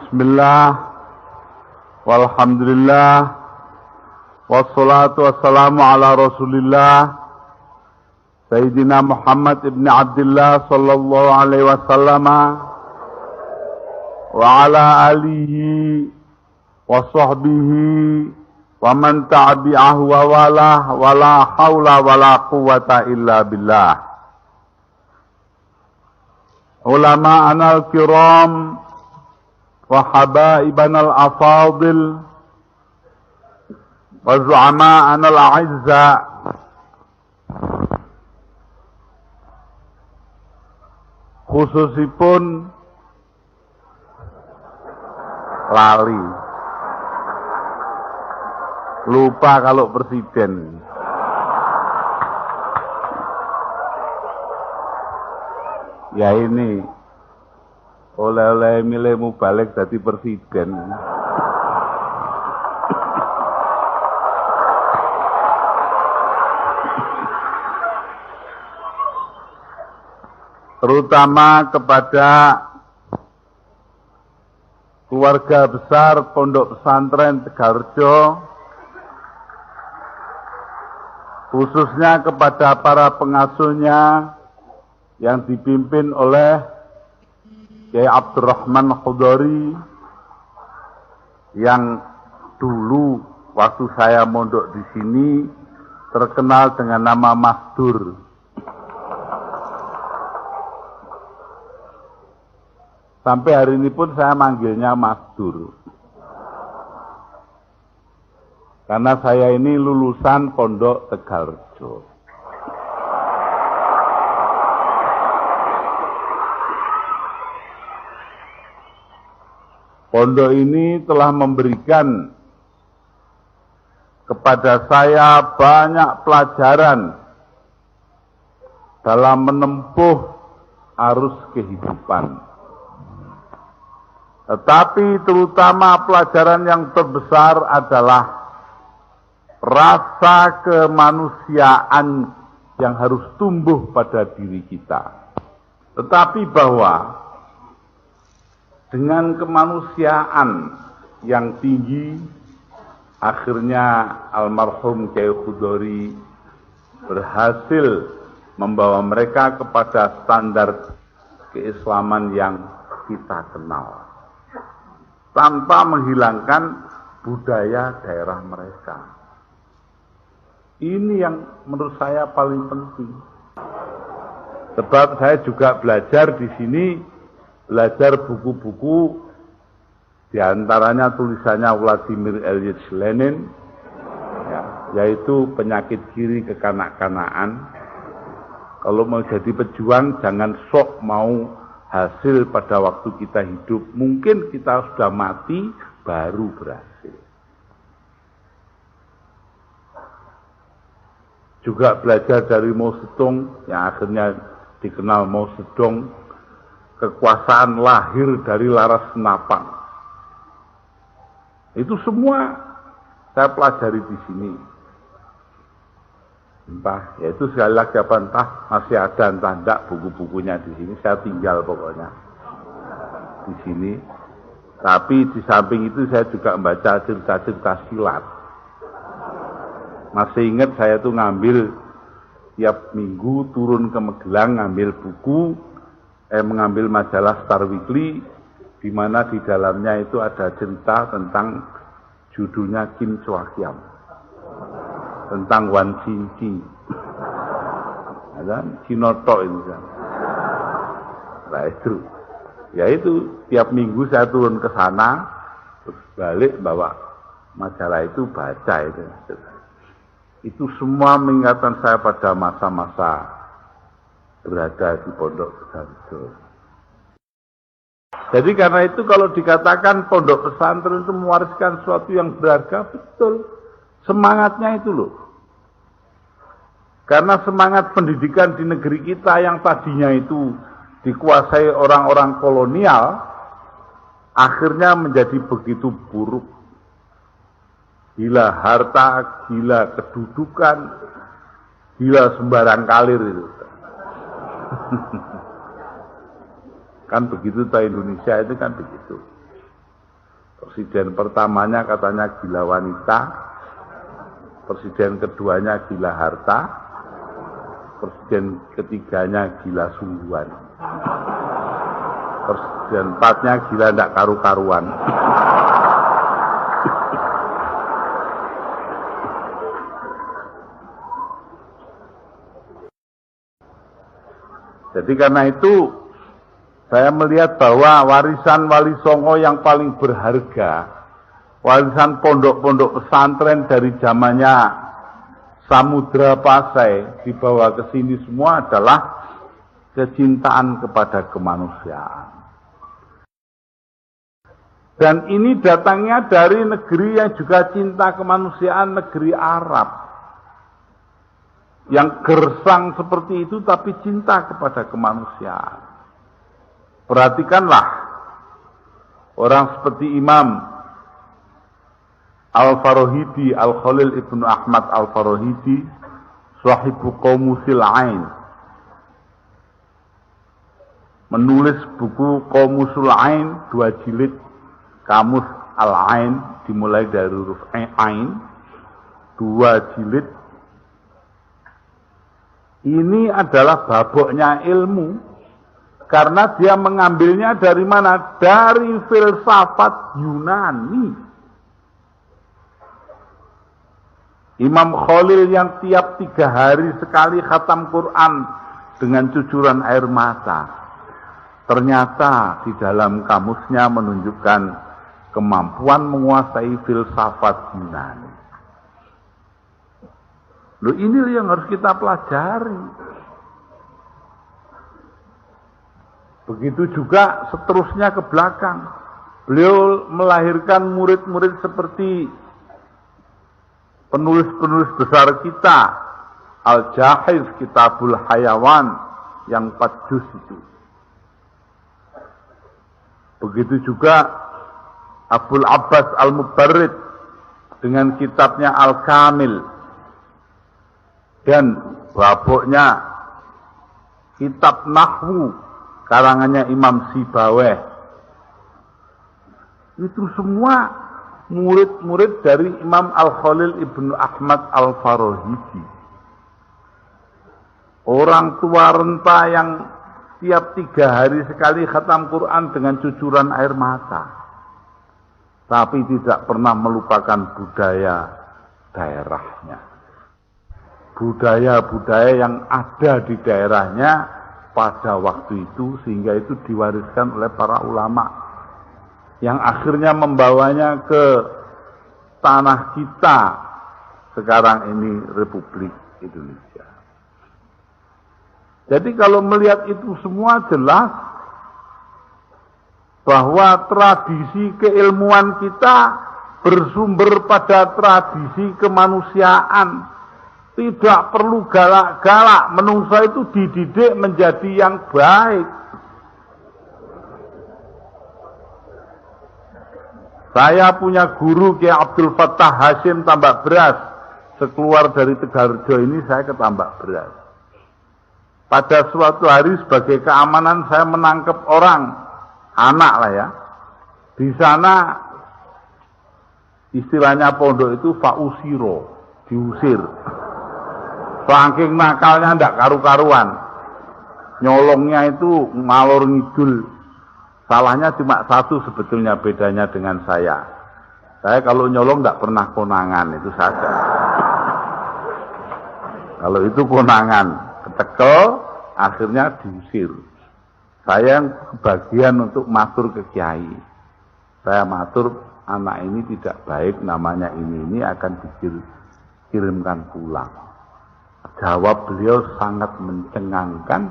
Bismillah, walhamdulillah, wassalatu wassalamu ala rasulillah, Sayyidina Muhammad ibn Abdullah sallallahu alaihi wasallam, wa ala alihi, wa sahbihi, wa man tabi'ahu wa walah, wa la hawla wa la quwata illa billah. Ulama anal kiram, wa habaibanal afadil, wa zu'ama'anal a'izza, khususipun lali, lupa kalau presiden. Ya ini oleh-oleh milihmu balik jadi presiden. Terutama kepada keluarga besar Pondok Pesantren Tegalrejo, khususnya kepada para pengasuhnya yang dipimpin oleh Kiai Abdurrahman Khudori, yang dulu waktu saya mondok di sini terkenal dengan nama Mas Dur. Sampai hari ini pun saya manggilnya Mas Dur. Karena saya ini lulusan Pondok Tegalrejo. Pondok ini telah memberikan kepada saya banyak pelajaran dalam menempuh arus kehidupan. Tetapi terutama pelajaran yang terbesar adalah rasa kemanusiaan yang harus tumbuh pada diri kita. Tetapi bahwa dengan kemanusiaan yang tinggi, akhirnya almarhum Kiai Khudori berhasil membawa mereka kepada standar keislaman yang kita kenal, tanpa menghilangkan budaya daerah mereka. Ini yang menurut saya paling penting. Sebab saya juga belajar di sini, belajar buku-buku, diantaranya tulisannya Vladimir Ilyich Lenin, yaitu penyakit kiri kekanak-kanakan. Kalau mau jadi pejuang, jangan sok mau hasil pada waktu kita hidup. Mungkin kita sudah mati, baru berhasil. Juga belajar dari Mao Zedong, yang akhirnya dikenal Mao Zedong. Kekuasaan lahir dari laras senapang. Itu semua saya pelajari di sini. Entah, yaitu sekali lagi apa, entah masih ada entah enggak buku-bukunya di sini. Saya tinggal pokoknya di sini. Tapi di samping itu saya juga membaca cerita-cerita silat. Masih ingat saya tuh ngambil tiap minggu turun ke Magelang ngambil buku. Mengambil majalah Star Weekly, di mana di dalamnya itu ada cerita tentang judulnya Kim Chua Kiam, tentang Wan Chin Chin, ada Cinoto itu kan. Nah itu, ya itu tiap minggu saya turun ke sana, terus balik bawa majalah itu baca itu. Itu semua mengingatkan saya pada masa-masa berada di Pondok Tegalrejo. Jadi karena itu kalau dikatakan pondok pesantren itu mewariskan sesuatu yang berharga, betul. Semangatnya itu loh. Karena semangat pendidikan di negeri kita yang tadinya itu dikuasai orang-orang kolonial, akhirnya menjadi begitu buruk. Gila harta, gila kedudukan, gila sembarang kalir itu. Kan begitu, toh Indonesia itu kan begitu. Presiden pertamanya katanya gila wanita, presiden keduanya gila harta, presiden ketiganya gila sungguhan, presiden empatnya gila ndak karu-karuan. Jadi karena itu saya melihat bahwa warisan Wali Songo yang paling berharga, warisan pondok-pondok pesantren dari zamannya Samudra Pasai dibawa ke sini semua adalah kecintaan kepada kemanusiaan. Dan ini datangnya dari negeri yang juga cinta kemanusiaan, negeri Arab. Yang gersang seperti itu tapi cinta kepada kemanusiaan. Perhatikanlah orang seperti Imam Al-Farahidi, Al-Khalil Ibnu Ahmad Al-Farahidi, Sahibu Qamusil Ain, menulis buku Qamusul Ain, 2 jilid, Kamus Al-Ain, dimulai dari huruf Ain, 2 jilid. Ini adalah baboknya ilmu, karena dia mengambilnya dari mana? Dari filsafat Yunani. Imam Khalil yang tiap 3 hari sekali khatam Quran dengan cucuran air mata, ternyata di dalam kamusnya menunjukkan kemampuan menguasai filsafat Yunani. Loh, ini yang harus kita pelajari. Begitu juga seterusnya ke belakang. Beliau melahirkan murid-murid seperti penulis-penulis besar kita. Al-Jahiz, Kitabul Hayawan, yang 4 juz itu. Begitu juga Abul Abbas Al-Mubarrid dengan kitabnya Al-Kamil. Dan baboknya kitab Nahwu karangannya Imam Sibaweh. Itu semua murid-murid dari Imam Al-Khalil Ibnu Ahmad Al-Farahidi. Orang tua renta yang tiap 3 hari sekali khatam Quran dengan cucuran air mata, tapi tidak pernah melupakan budaya daerahnya. Budaya-budaya yang ada di daerahnya pada waktu itu, sehingga itu diwariskan oleh para ulama yang akhirnya membawanya ke tanah kita sekarang ini, Republik Indonesia. Jadi kalau melihat itu semua jelas bahwa tradisi keilmuan kita bersumber pada tradisi kemanusiaan. Tidak perlu galak-galak, menungso itu dididik menjadi yang baik. Saya punya guru Kiai Abdul Fattah Hashim Tambak Beras. Sekeluar dari Tegarjo ini saya ke Tambak Beras. Pada suatu hari sebagai keamanan saya menangkap orang, anak lah ya. Di sana istilahnya pondok itu fausiro, diusir. Saking nakalnya ndak karu-karuan. Nyolongnya itu ngalor ngidul. Salahnya cuma satu sebetulnya bedanya dengan saya. Saya kalau nyolong ndak pernah konangan, itu saja. Kalau itu konangan, ketekel, akhirnya diusir. Saya yang kebagian untuk matur ke kiai. Saya matur, anak ini tidak baik, namanya ini akan dikirimkan pulang. Jawab beliau sangat mencengangkan,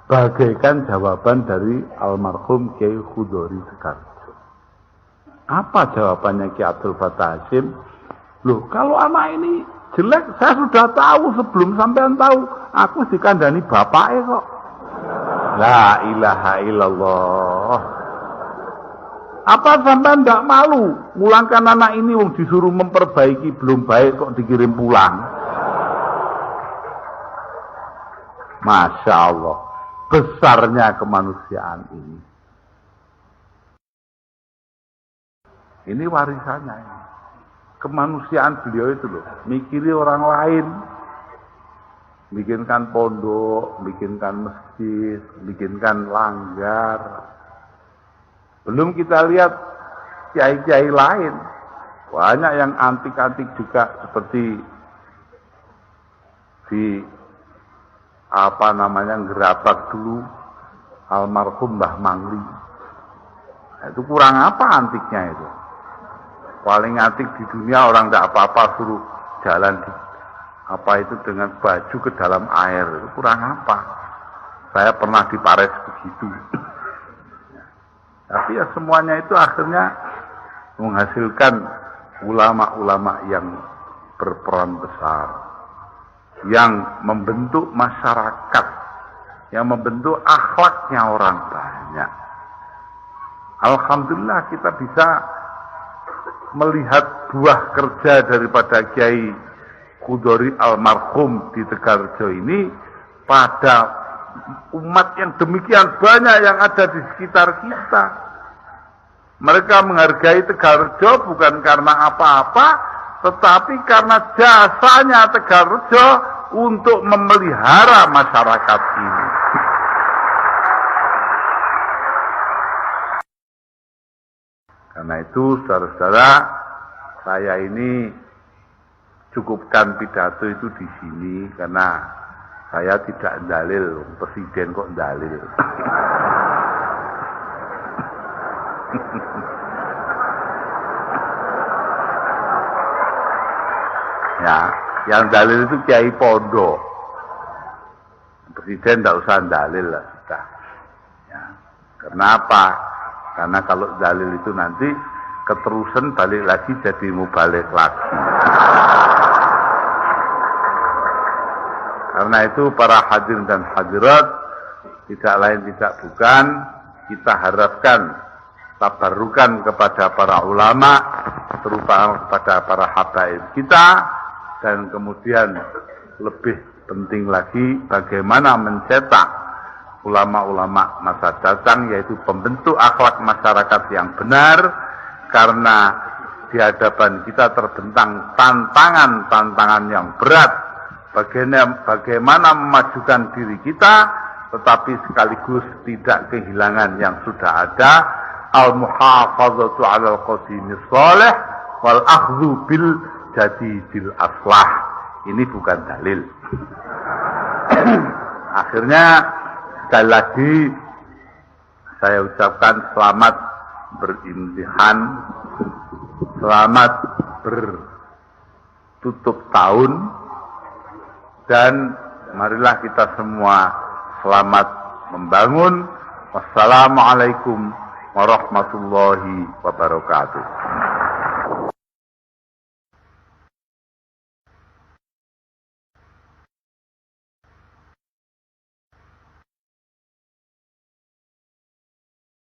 bagaikan jawaban dari almarhum Kiai Khudori Sekarjo. Apa jawabannya Kiai Abdul Fattah Hashim? Loh, kalau anak ini jelek, saya sudah tahu sebelum sampean tahu. Aku dikandani bapaknya kok. La ilaha illallah. Apa sampean tidak malu mulangkan anak ini wong disuruh memperbaiki belum baik kok dikirim pulang? Masya Allah, besarnya kemanusiaan ini. Ini warisannya. Ini. Kemanusiaan beliau itu loh, mikiri orang lain. Bikinkan pondok, bikinkan masjid, bikinkan langgar. Belum kita lihat kiai-kiai lain. Banyak yang antik-antik juga seperti di Gerabak dulu almarhum Mbah Mangli. Itu kurang apa antiknya itu? Paling antik di dunia orang tidak apa-apa suruh jalan di dengan baju ke dalam air, itu kurang apa? Saya pernah di Paris begitu. Tapi ya semuanya itu akhirnya menghasilkan ulama-ulama yang berperan besar, yang membentuk masyarakat, yang membentuk akhlaknya orang banyak. Alhamdulillah kita bisa melihat buah kerja daripada Kiai Kudori almarhum di Tegarjo ini pada umat yang demikian banyak yang ada di sekitar kita. Mereka menghargai Tegarjo bukan karena apa-apa, tetapi karena jasanya Tegarjo untuk memelihara masyarakat ini. Karena itu, saudara-saudara, saya ini cukupkan pidato itu di sini karena saya tidak dalil, presiden kok dalil. Ya, yang dalil itu kiai pondok. Presiden tidak usah dalil lah sudah. Ya. Kenapa? Karena kalau dalil itu nanti keterusan balik lagi jadi mubalik lagi. Karena itu para hadirin dan hadirat, tidak lain tidak bukan, kita harapkan tabarukan kepada para ulama, terutama kepada para habaib kita, dan kemudian lebih penting lagi bagaimana mencetak ulama-ulama masa datang, yaitu pembentuk akhlak masyarakat yang benar, karena di hadapan kita terbentang tantangan-tantangan yang berat. Bagaimana memajukan diri kita, tetapi sekaligus tidak kehilangan yang sudah ada. Al-muhafazatu 'alal qadimi shalih wal akhdhu bil jadidil aslah. Ini bukan dalil. Akhirnya sekali lagi saya ucapkan selamat berimtihan, selamat bertutup tahun. Dan marilah kita semua selamat membangun. Wassalamualaikum warahmatullahi wabarakatuh.